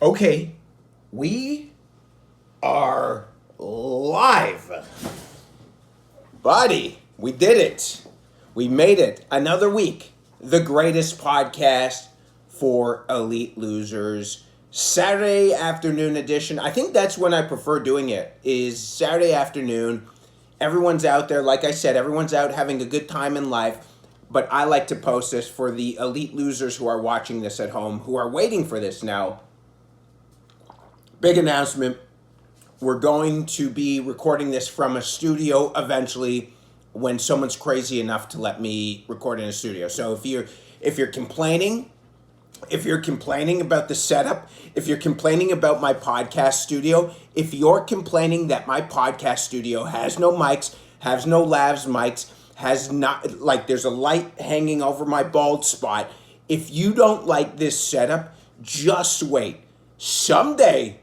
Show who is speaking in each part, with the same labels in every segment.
Speaker 1: Okay, we are live. Buddy, we did it. We made it. Another week. The greatest podcast for elite losers. Saturday afternoon edition. I think that's when I prefer doing it, is Saturday afternoon. Everyone's out there. Like I said, everyone's out having a good time in life. But I like to post this for the elite losers who are watching this at home, who are waiting for this now. Big announcement. We're going to be recording this from a studio eventually when someone's crazy enough to let me record in a studio. So if you're complaining about the setup, if you're complaining about my podcast studio, if you're complaining that my podcast studio has no mics, has no lavs mics, has not, like, there's a light hanging over my bald spot, if you don't like this setup, just wait. Someday,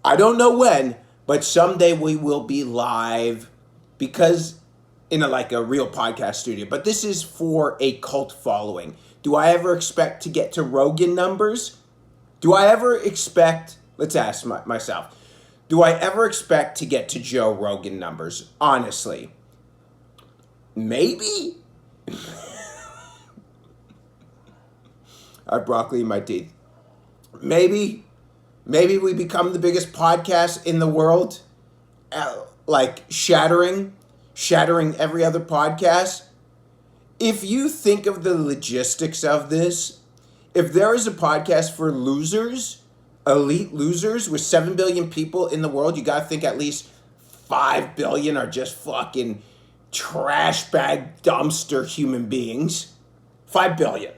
Speaker 1: I don't know when, but someday we will be live because in a real podcast studio. But this is for a cult following. Do I ever expect to get to Rogan numbers? Do I ever expect, let's ask myself, do I ever expect to get to Joe Rogan numbers? Honestly. Maybe? I have broccoli in my teeth. Maybe we become the biggest podcast in the world, shattering every other podcast. If you think of the logistics of this, if there is a podcast for losers, elite losers with 7 billion people in the world, you got to think at least 5 billion are just fucking trash bag dumpster human beings. 5 billion.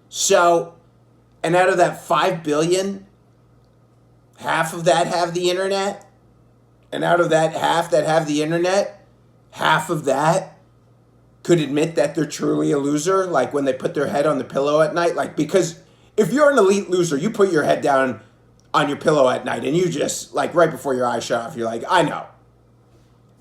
Speaker 1: So, and out of that 5 billion, half of that have the internet. And out of that half that have the internet, half of that could admit that they're truly a loser, like when they put their head on the pillow at night. Like, because if you're an elite loser, you put your head down on your pillow at night and you just, like, right before your eyes shut off, you're like, I know.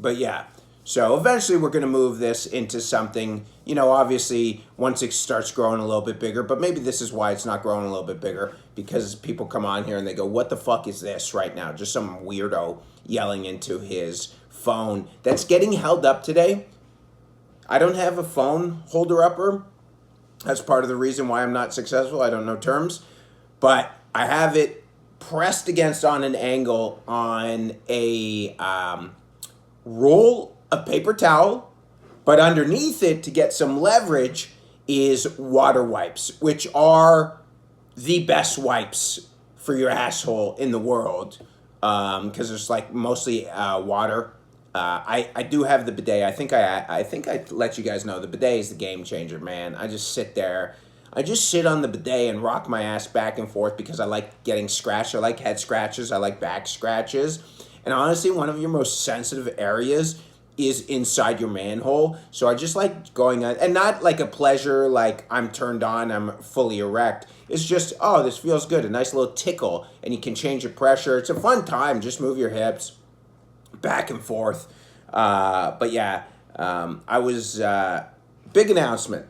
Speaker 1: But yeah. So eventually we're going to move this into something, obviously once it starts growing a little bit bigger, but maybe this is why it's not growing a little bit bigger, because people come on here and they go, what the fuck is this right now? Just some weirdo yelling into his phone that's getting held up today. I don't have a phone holder upper. That's part of the reason why I'm not successful. I don't know terms, but I have it pressed against on an angle on a roll of paper towel, but underneath it, to get some leverage, is water wipes, which are the best wipes for your asshole in the world, because it's mostly water. I do have the bidet. I think I let you guys know the bidet is the game changer, man. I just sit there. I just sit on the bidet and rock my ass back and forth because I like getting scratched. I like head scratches. I like back scratches. And honestly, one of your most sensitive areas is inside your manhole. So I just like going on, and not like a pleasure, like I'm turned on, I'm fully erect. It's just, oh, this feels good. A nice little tickle, and you can change your pressure. It's a fun time. Just move your hips back and forth. But yeah, I was, big announcement.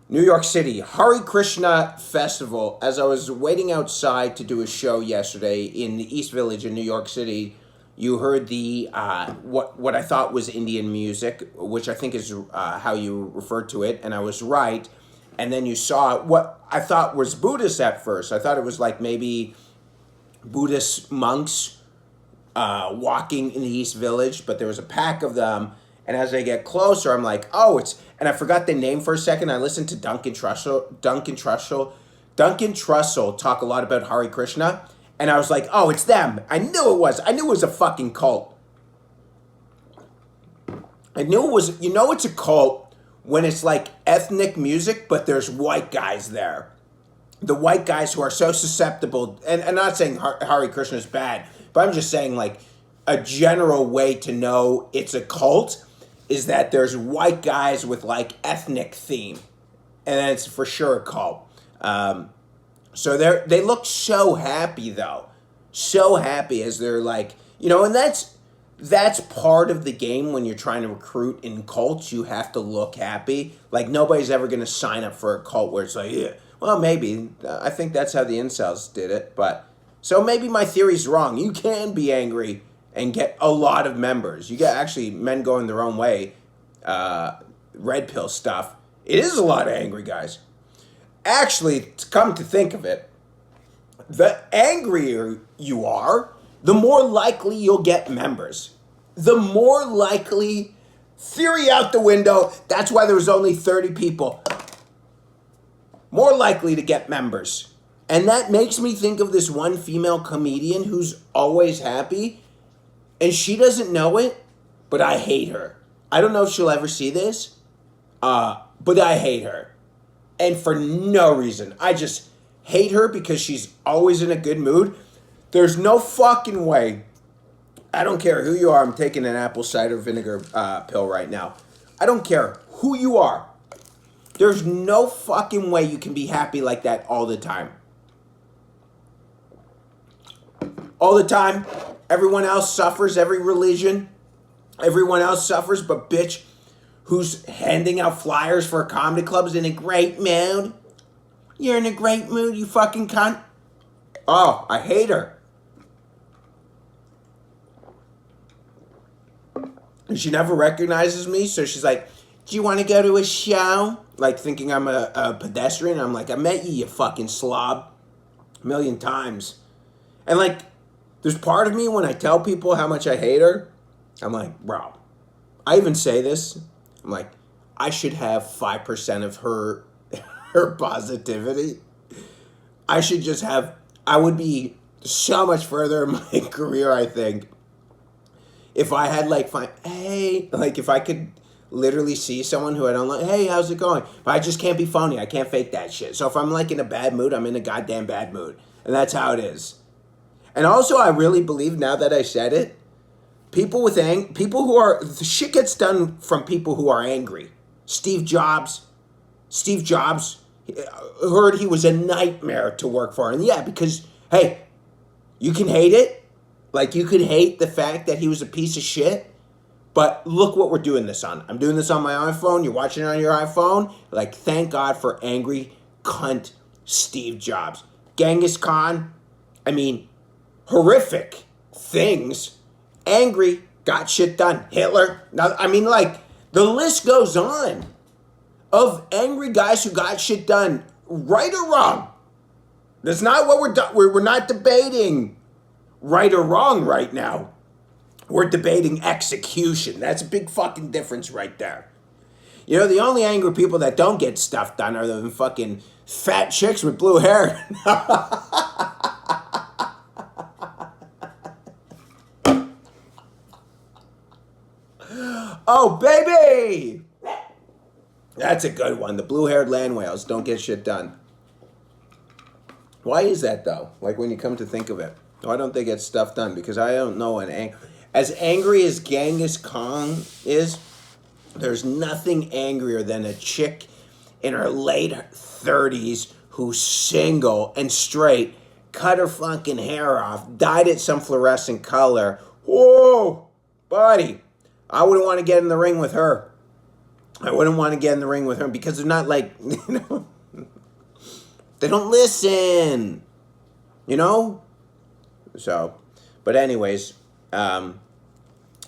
Speaker 1: New York City, Hare Krishna Festival. As I was waiting outside to do a show yesterday in the East Village in New York City, you heard the what I thought was Indian music, which I think is how you referred to it, and I was right. And then you saw what I thought was Buddhist at first. I thought it was like maybe Buddhist monks walking in the East Village, but there was a pack of them. And as I get closer, I'm like, oh, it's... And I forgot the name for a second. I listened to Duncan Trussell talk a lot about Hare Krishna. And I was like, oh, it's them. I knew it was. I knew it was a fucking cult. I knew it was... it's a cult when it's like ethnic music, but there's white guys there. The white guys who are so susceptible... And I'm not saying Hare Krishna is bad, but I'm just saying, like, a general way to know it's a cult is that there's white guys with, like, ethnic theme. And it's for sure a cult. So they look so happy, though. So happy as they're like, and that's part of the game when you're trying to recruit in cults. You have to look happy. Like, nobody's ever going to sign up for a cult where it's like, yeah, Well, maybe. I think that's how the incels did it. But so maybe my theory's wrong. You can be angry and get a lot of members. You get actually men going their own way. Red pill stuff. It is a lot of angry guys. Actually, to come to think of it, the angrier you are, the more likely you'll get members. The more likely, theory out the window, that's why there was only 30 people. More likely to get members. And that makes me think of this one female comedian who's always happy, and she doesn't know it, but I hate her. I don't know if she'll ever see this, but I hate her. And for no reason. I just hate her because she's always in a good mood. There's no fucking way. I don't care who you are. I'm taking an apple cider vinegar pill right now. I don't care who you are. There's no fucking way you can be happy like that all the time. All the time. Everyone else suffers. Every religion. Everyone else suffers. But bitch, who's handing out flyers for comedy clubs in a great mood? You're in a great mood, you fucking cunt. Oh, I hate her. And she never recognizes me, so she's like, do you want to go to a show? Like, thinking I'm a pedestrian. I'm like, I met you, you fucking slob. A million times. And, like, there's part of me when I tell people how much I hate her, I'm like, bro. I even say this. I'm like, I should have 5% of her positivity. I should just have, I would be so much further in my career, I think, if I had like, if I could literally see someone who I don't like, hey, how's it going? But I just can't be phony. I can't fake that shit. So if I'm like in a bad mood, I'm in a goddamn bad mood. And that's how it is. And also, I really believe, now that I said it, people who are, the shit gets done from people who are angry. Steve Jobs heard he was a nightmare to work for. And yeah, because, hey, you can hate it. Like, you could hate the fact that he was a piece of shit. But look what we're doing this on. I'm doing this on my iPhone. You're watching it on your iPhone. Like, thank God for angry cunt Steve Jobs. Genghis Khan, I mean, horrific things. Angry, got shit done. Hitler. Now, I mean, like, the list goes on of angry guys who got shit done, right or wrong. That's not what we're not debating right or wrong right now. We're debating execution. That's a big fucking difference right there. You know, the only angry people that don't get stuff done are the fucking fat chicks with blue hair. Oh, baby! That's a good one. The blue-haired land whales don't get shit done. Why is that, though? Like, when you come to think of it. Why don't they get stuff done? Because I don't know as angry as Genghis Khan is, there's nothing angrier than a chick in her late 30s who's single and straight, cut her fucking hair off, dyed it some fluorescent color. Whoa, buddy. I wouldn't want to get in the ring with her. I wouldn't want to get in the ring with her because they're not like, you know, they don't listen, you know? So, but anyways, yeah,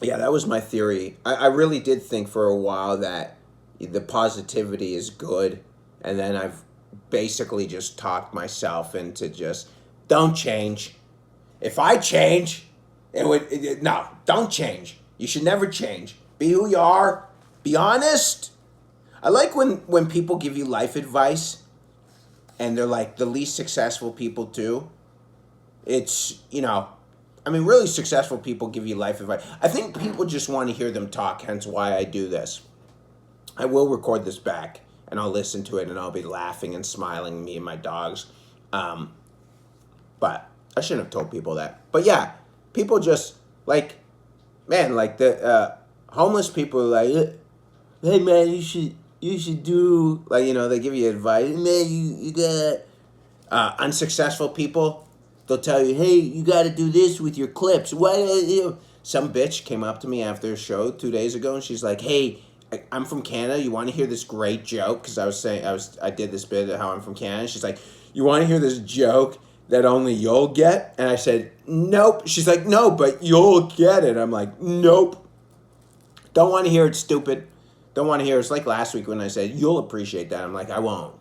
Speaker 1: that was my theory. I really did think for a while that the positivity is good, and then I've basically just talked myself into just, don't change. If I change, no, don't change. You should never change. Be who you are. Be honest. I like when people give you life advice, and they're like the least successful people too. It's, you know, I mean, really successful people give you life advice. I think people just want to hear them talk, hence why I do this. I will record this back, and I'll listen to it, and I'll be laughing and smiling, me and my dogs. But I shouldn't have told people that. But yeah, people just, like, man, like the homeless people are like, hey, man, you should do, like, you know, they give you advice. Man, you got unsuccessful people. They'll tell you, hey, you got to do this with your clips. Why, you know? Some bitch came up to me after a show 2 days ago, and she's like, hey, I'm from Canada. You want to hear this great joke? Because I did this bit of how I'm from Canada. She's like, you want to hear this joke that only you'll get? And I said, nope. She's like, no, but you'll get it. I'm like, nope. Don't want to hear it, stupid. Don't want to hear it. It's like last week when I said, you'll appreciate that. I'm like, I won't.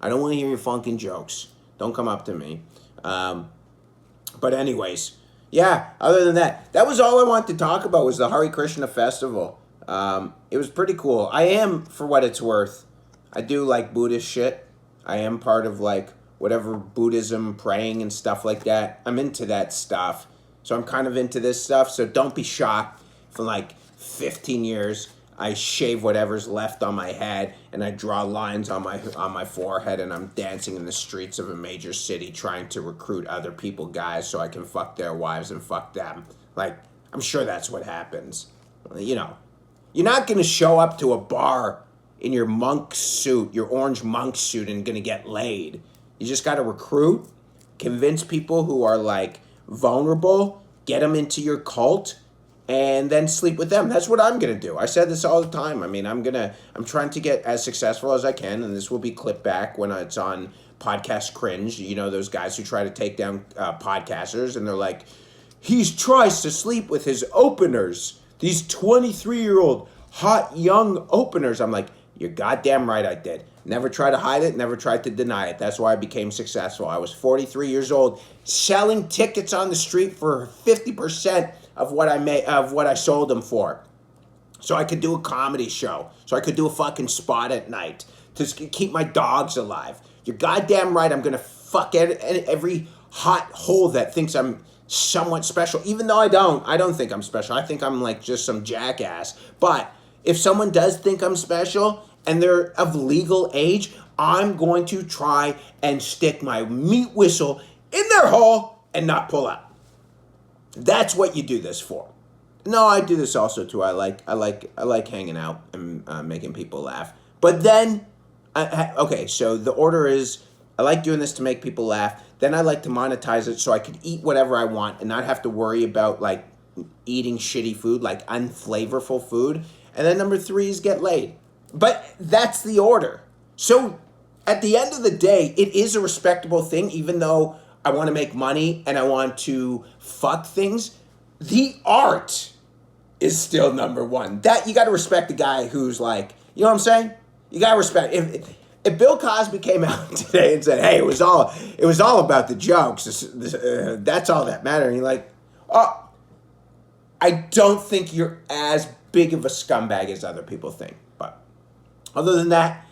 Speaker 1: I don't want to hear your funkin' jokes. Don't come up to me. But anyways, yeah, other than that, that was all I wanted to talk about was the Hare Krishna festival. It was pretty cool. I am, for what it's worth, I do like Buddhist shit. I am part of like whatever Buddhism, praying and stuff like that. I'm into that stuff. So I'm kind of into this stuff. So don't be shocked for like 15 years. I shave whatever's left on my head and I draw lines on my forehead and I'm dancing in the streets of a major city trying to recruit other people, guys, so I can fuck their wives and fuck them. Like, I'm sure that's what happens. You know, you're not going to show up to a bar in your monk suit, your orange monk suit, and going to get laid. You just got to recruit, convince people who are like vulnerable, get them into your cult, and then sleep with them. That's what I'm going to do. I said this all the time. I mean, I'm trying to get as successful as I can, and this will be clipped back when it's on Podcast Cringe. You know, those guys who try to take down podcasters, and they're like, he tries to sleep with his openers, these 23-year-old hot young openers. I'm like, you're goddamn right I did. Never tried to hide it, never tried to deny it. That's why I became successful. I was 43 years old, selling tickets on the street for 50% of what I sold them for. So I could do a comedy show. So I could do a fucking spot at night to keep my dogs alive. You're goddamn right I'm going to fuck every hot hole that thinks I'm somewhat special. Even though I don't think I'm special. I think I'm like just some jackass. But if someone does think I'm special and they're of legal age, I'm going to try and stick my meat whistle in their hole and not pull out. That's what you do this for. No, I do this also too. I like hanging out and making people laugh. But then, okay, so the order is I like doing this to make people laugh. Then I like to monetize it so I could eat whatever I want and not have to worry about like eating shitty food, like unflavorful food. And then number 3 is get laid. But that's the order. So at the end of the day, it is a respectable thing, even though I want to make money and I want to fuck things. The art is still number 1. That you got to respect the guy who's like, you know what I'm saying? You got to respect. If Bill Cosby came out today and said, "Hey, it was all about the jokes. That's all that mattered," and you're like, "Oh, I don't think you're as big of a scumbag as other people think." But other than that,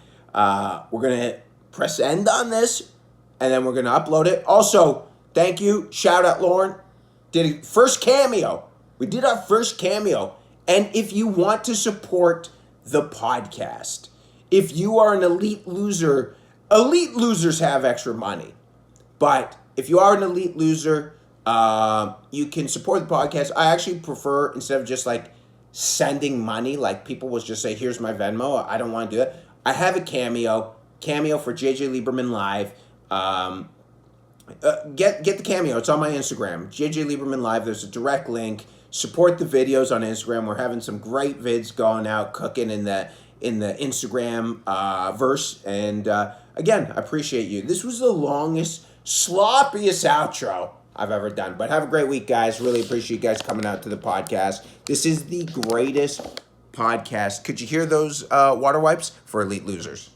Speaker 1: we're gonna press end on this. And then we're going to upload it. Also, thank you. Shout out, Lauren. Did a first cameo. We did our first cameo. And if you want to support the podcast, if you are an elite loser, elite losers have extra money. But if you are an elite loser, you can support the podcast. I actually prefer, instead of just like sending money, like people will just say, here's my Venmo. I don't want to do that. I have a cameo for JJ Lieberman Live. Get the cameo. It's on my Instagram, JJ Lieberman Live. There's a direct link. Support the videos on Instagram. We're having some great vids going out, cooking in the Instagram verse. And again, I appreciate you. This was the longest, sloppiest outro I've ever done. But have a great week, guys. Really appreciate you guys coming out to the podcast. This is the greatest podcast. Could you hear those water wipes? For elite losers.